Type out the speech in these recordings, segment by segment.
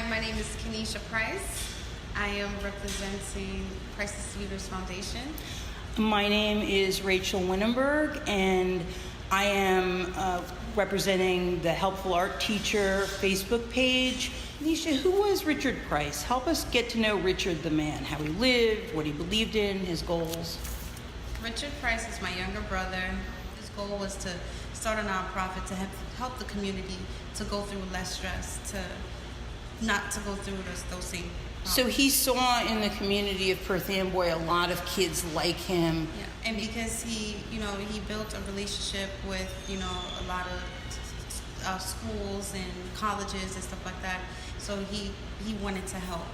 my name is Keneshia Pryce. I am representing Pryceless Leaders Foundation. My name is Rachel Winenberg, and I am representing the Helpful Art Teacher Facebook page. Keneshia, who was Richard Pryce? Help us get to know Richard the man, how he lived, what he believed in, his goals. Richard Pryce is my younger brother. His goal was to start a nonprofit to help the community to go through less stress, not to go through those same problems. So he saw in the community of Perth Amboy a lot of kids like him. Yeah, and because he built a relationship with, a lot of schools and colleges and stuff like that. So he wanted to help.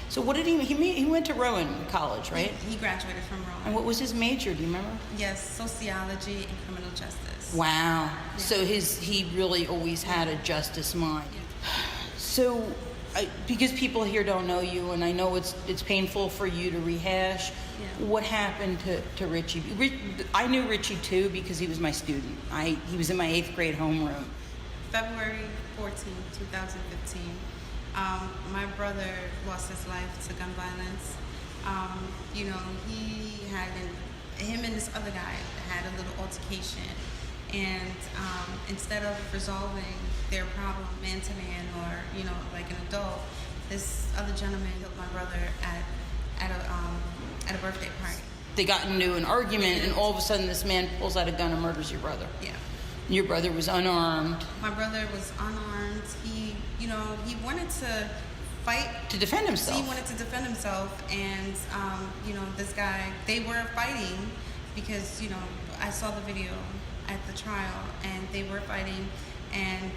So what did he went to Rowan College, right? He graduated from Rowan. And what was his major, do you remember? Yes, sociology and criminal justice. Wow. Yeah. So he really always had a justice mind. Yeah. So because people here don't know you, and I know it's painful for you to rehash, what happened to Richie? I knew Richie too because he was my student. He was in my 8th grade homeroom. February 14, 2015. My brother lost his life to gun violence. Him and this other guy had a little altercation, and instead of resolving their problem man to man or like an adult, this other gentleman killed my brother at a birthday party. They got into an argument, and all of a sudden this man pulls out a gun and murders your brother. Yeah. Your brother was unarmed. My brother was unarmed. He wanted to fight. To defend himself. He wanted to defend himself, and, this guy, they were fighting because, I saw the video at the trial, and they were fighting, and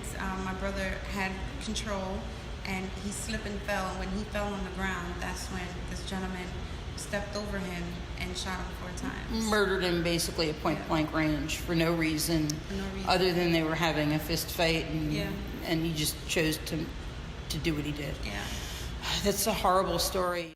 my brother had control, and he slipped and fell. When he fell on the ground, that's when this gentleman stepped over him and shot him 4 times. Murdered him basically at point-blank range for no reason other than they were having a fist fight, and he just chose to do what he did. Yeah. That's a horrible story.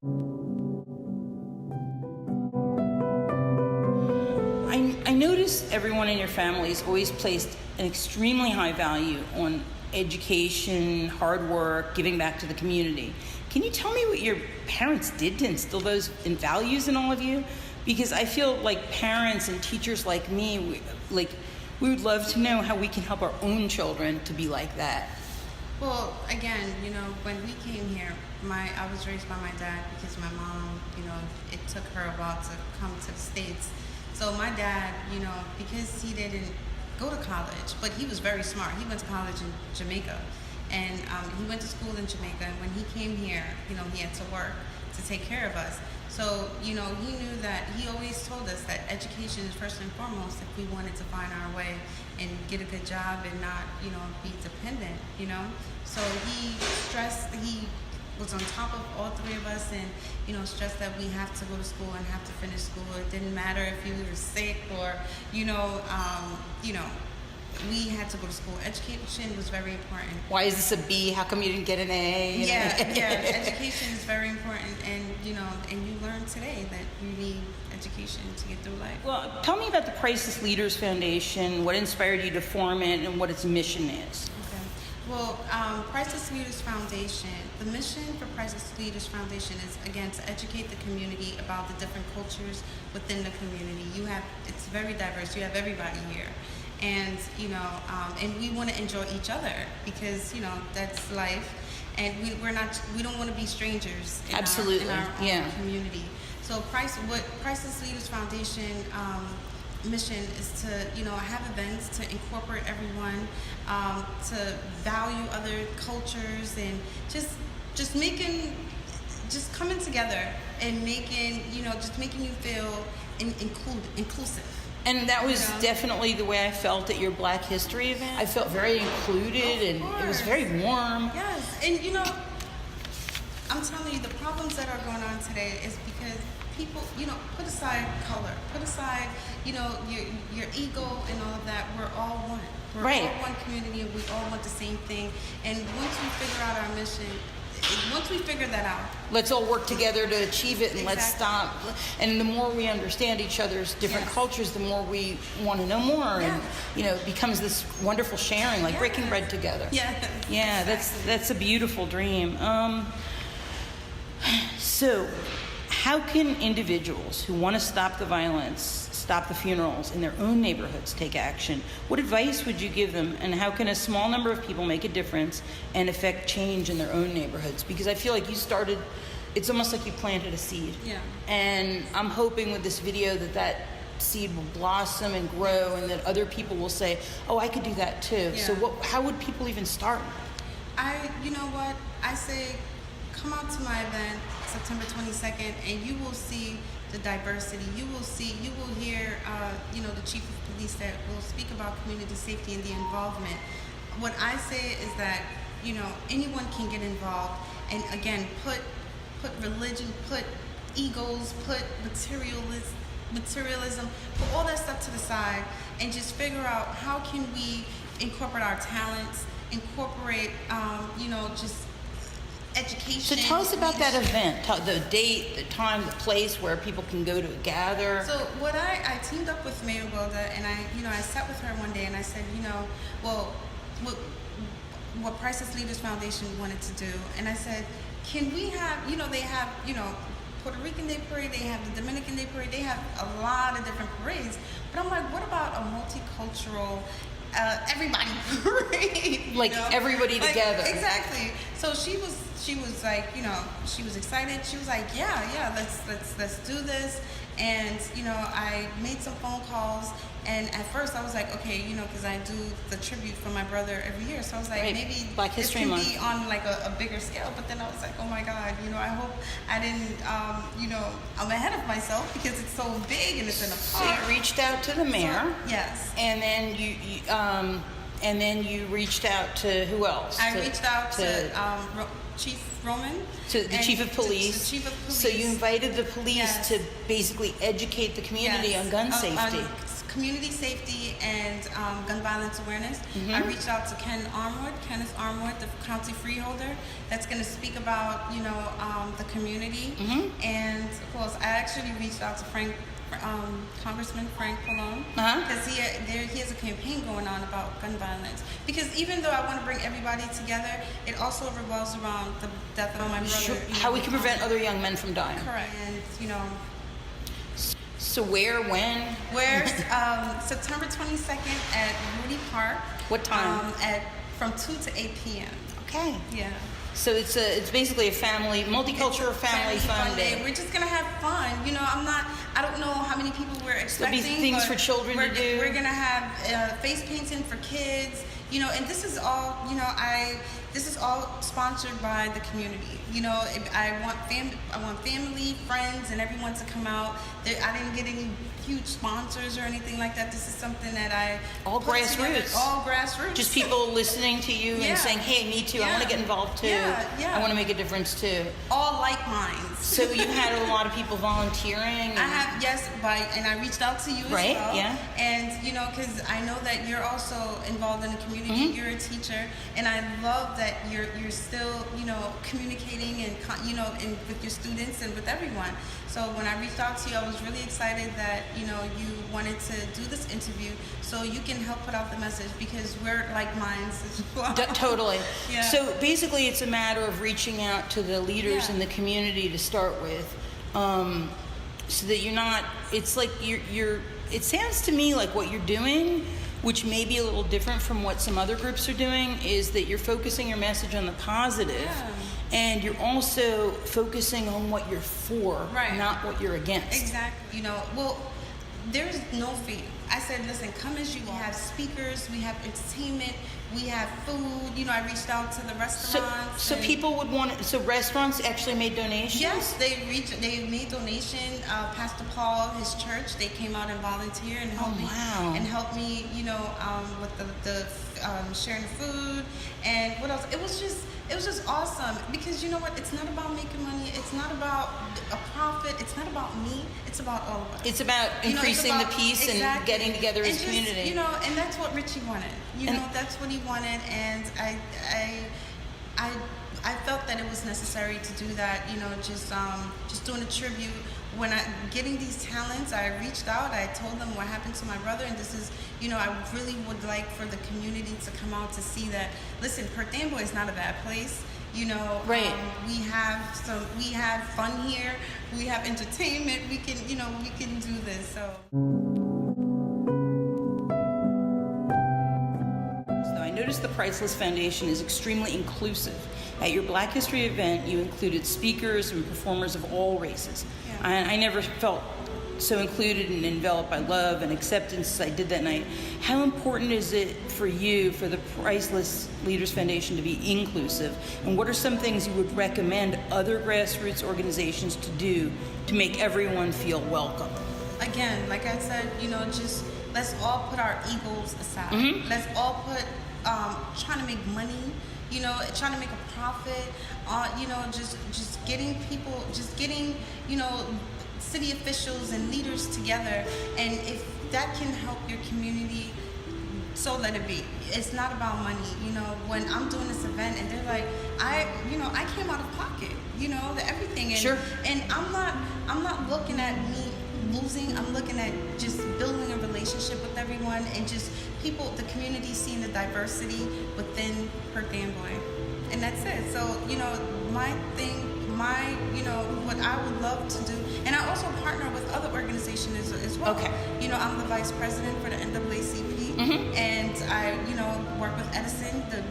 I notice everyone in your family has always placed an extremely high value on education, hard work, giving back to the community. Can you tell me what your parents did to instill those values in all of you? Because I feel like parents and teachers like me, we would love to know how we can help our own children to be like that. Well, again, when we came here, I was raised by my dad because my mom, it took her a while to come to the States. So my dad, because he didn't go to college, but he was very smart. He went to college in Jamaica, and he went to school in Jamaica. And when he came here, he had to work to take care of us. So, he knew that he always told us that education is first and foremost if we wanted to find our way and get a good job and not, be dependent, So he was on top of all 3 of us and, stressed that we have to go to school and have to finish school. It didn't matter if you were sick or, we had to go to school. Education was very important. Why is this a B? How come you didn't get an A? Education is very important, and you learn today that you need education to get through life. Well, tell me about the Pryceless Leaders Foundation, what inspired you to form it, and what its mission is. Okay. Well, Pryceless Leaders Foundation, the mission for Pryceless Leaders Foundation is, again, to educate the community about the different cultures within the community. It's very diverse. You have everybody here. And, and we want to enjoy each other because, that's life. And we don't want to be strangers in Absolutely. our own community. So Pryceless Leaders Foundation mission is to, have events to incorporate everyone, to value other cultures and just coming together and making you feel inclusive. And that was definitely the way I felt at your Black History event. I felt very included, and it was very warm. Yes, and I'm telling you, the problems that are going on today is because people, put aside color, put aside, your ego and all of that. We're all one. We're all one community, and we all want the same thing. And once we figure out our mission, once we figure that out, let's all work together to achieve it, and let's stop. And the more we understand each other's different cultures, the more we want to know more, and it becomes this wonderful sharing, like breaking bread together. Yeah, that's a beautiful dream. So, how can individuals who want to stop the violence, stop the funerals in their own neighborhoods take action? What advice would you give them, and how can a small number of people make a difference and affect change in their own neighborhoods? Because I feel like it's almost like you planted a seed. Yeah. And I'm hoping with this video that seed will blossom and grow, and that other people will say, oh, I could do that too. Yeah. So how would people even start? You know what? I say, come out to my event September 22nd, and you will see the diversity. You will hear, the chief of police that will speak about community safety and the involvement. What I say is that, anyone can get involved, and again, put religion, put egos, put materialism, put all that stuff to the side, and just figure out how can we incorporate our talents, incorporate, just education. So tell us about that event, the date, the time, the place where people can go to gather. So what I teamed up with Mayor Wilda, and I sat with her one day and I said, what Pryceless Leaders Foundation wanted to do, and I said, can we have, they have, Puerto Rican Day Parade, they have the Dominican Day Parade, they have a lot of different parades, but I'm like, what about a multicultural everybody parade, like everybody together? Exactly. So she was like, she was excited. She was like, yeah, let's do this. And I made some phone calls, and at first I was like, okay, because I do the tribute for my brother every year, so I was like, maybe Black History it can Month be on like a bigger scale. But then I was like, oh my God, I hope I didn't, I'm ahead of myself because it's so big and it's in a park. So you reached out to the mayor. Yes. And then you reached out to who else? I reached out to Chief Roman. To the chief of police. The chief of police. So you invited the police to basically educate the community on gun safety. On community safety and gun violence awareness. I reached out to Kenneth Armwood, the county freeholder, that's going to speak about, the community. And of course, I actually reached out to Congressman Frank Pallone, because he has a campaign going on about gun violence. Because even though I want to bring everybody together, it also revolves around the death of my brother. Sure. How we can prevent other young men from dying. Correct. And So where, when? Where's September 22nd at Moody Park. What time? From 2 to 8 p.m. Okay. Yeah. So it's basically a multicultural family fun day. We're just gonna have fun. I don't know how many people we're expecting. There'll be things for children to do. We're gonna have face painting for kids. And this is all. This is all sponsored by the community. I want family, friends, and everyone to come out. I didn't get any huge sponsors or anything like that. This is something that all grassroots. All grassroots. Just people listening to you and saying, "Hey, me too. I want to get involved too. I want to make a difference too." All like minds. So you had a lot of people volunteering. I have, yes, and I reached out to you as well. Right. Yeah. And because I know that you're also involved in the community. You're a teacher, and I love that you're still communicating and with your students and with everyone. So when I reached out to you, I was really excited that you wanted to do this interview, so you can help put out the message, because we're like minds as well. Totally. Yeah. So basically, it's a matter of reaching out to the leaders in the community to start with, so that you're not. It's like you're. It sounds to me like what you're doing, which may be a little different from what some other groups are doing, is that you're focusing your message on the positive, and you're also focusing on what you're for, not what you're against. Exactly. There's no fee. I said, listen, come as you are. We have speakers, we have entertainment, we have food. I reached out to the restaurants. So people would want. So restaurants actually made donations. Yes, they made donation. Pastor Paul, his church, they came out and volunteered and helped me. And helped me, with the sharing the food and what else. It was just awesome, because you know what? It's not about making money. It's not about a profit. It's not about me. It's about all of us. It's about increasing the peace and getting together as a community. And that's what Richie wanted. That's what he wanted, and I felt that it was is necessary to do that. Just doing a tribute. When getting these talents, I reached out. I told them what happened to my brother, and this is, I really would like for the community to come out to see that. Listen, Perth Amboy is not a bad place. Right. We have fun here. We have entertainment. We can do this. So I noticed the Pryceless Foundation is extremely inclusive. At your Black History event, you included speakers and performers of all races. Yeah. I never felt so included and enveloped by love and acceptance as I did that night. How important is it for you, for the Pryceless Leaders Foundation, to be inclusive? And what are some things you would recommend other grassroots organizations to do to make everyone feel welcome? Again, like I said, just let's all put our egos aside. Mm-hmm. Let's all put trying to make money, trying to make a profit, just getting people, city officials and leaders together, and if that can help your community, so let it be. It's not about money. When I'm doing this event and they're like, I came out of pocket, everything, and sure. And I'm not looking at me losing. I'm looking at just building a relationship with everyone, and just people, the community, seeing the diversity within Perth Amboy, and that's it. So my thing, what I would love to do, and I also partner with other organizations as well. Okay. I'm the vice president for the NAACP, mm-hmm. and I work with Edison, the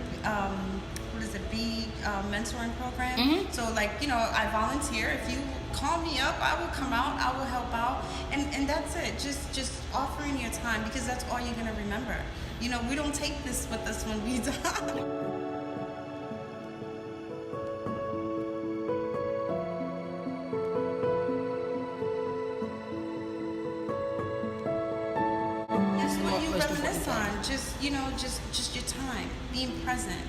B mentoring program. Mm-hmm. So I volunteer. If you call me up, I will come out, I will help out, and that's it. Just offering your time, because that's all you're gonna remember. We don't take this with us when we die. Just your time, being present.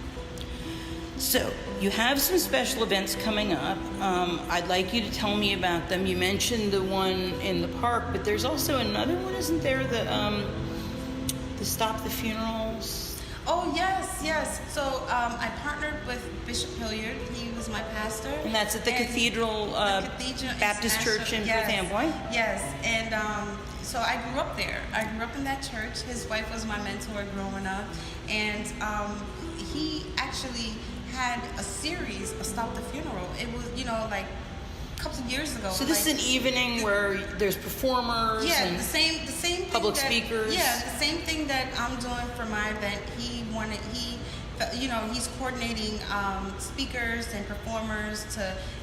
So you have some special events coming up. I'd like you to tell me about them. You mentioned the one in the park, but there's also another one, isn't there? The Stop the Funerals. Oh yes. So I partnered with Bishop Hilliard. He was my pastor. And that's at the Cathedral Baptist Church in Perth Amboy. Yes, and so I grew up there. I grew up in that church. His wife was my mentor growing up, and he actually had a series of Stop the Funeral. It was, a couple of years ago. So this is an evening where there's performers and the same public speakers. Yeah, the same thing that I'm doing for my event. He's coordinating speakers and performers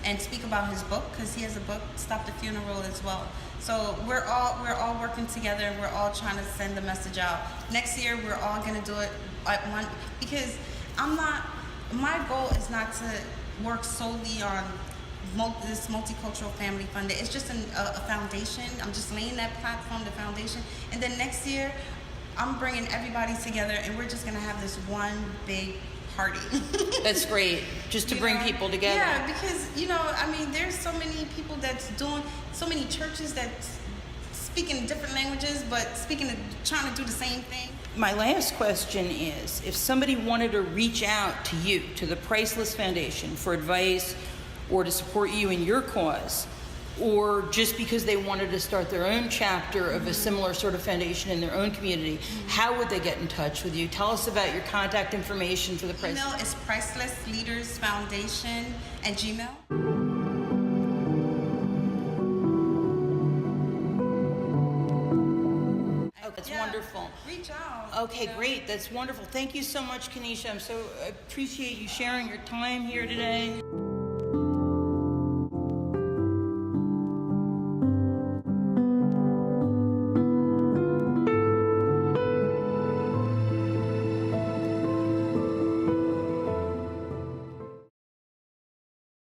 and speak about his book, because he has a book, Stop the Funeral, as well. So we're all working together, and we're all trying to send the message out. Next year, we're all going to do it at one, because my goal is not to work solely on this multicultural family fund. It's just a foundation. I'm just laying that platform, the foundation, and then next year, I'm bringing everybody together, and we're just going to have this one big party. That's great, just to bring people together. Yeah, because, there's so many people that's doing, so many churches that speak in different languages, but trying to do the same thing. My last question is, if somebody wanted to reach out to you, to the Pryceless Foundation, for advice or to support you in your cause, or just because they wanted to start their own chapter of a similar sort of foundation in their own community, how would they get in touch with you? Tell us about your contact information for the Pryceless. Email is Pryceless Leaders Foundation at Gmail. That's wonderful. Reach out. Okay, great. That's wonderful. Thank you so much, Keneshia. I appreciate you sharing your time here today.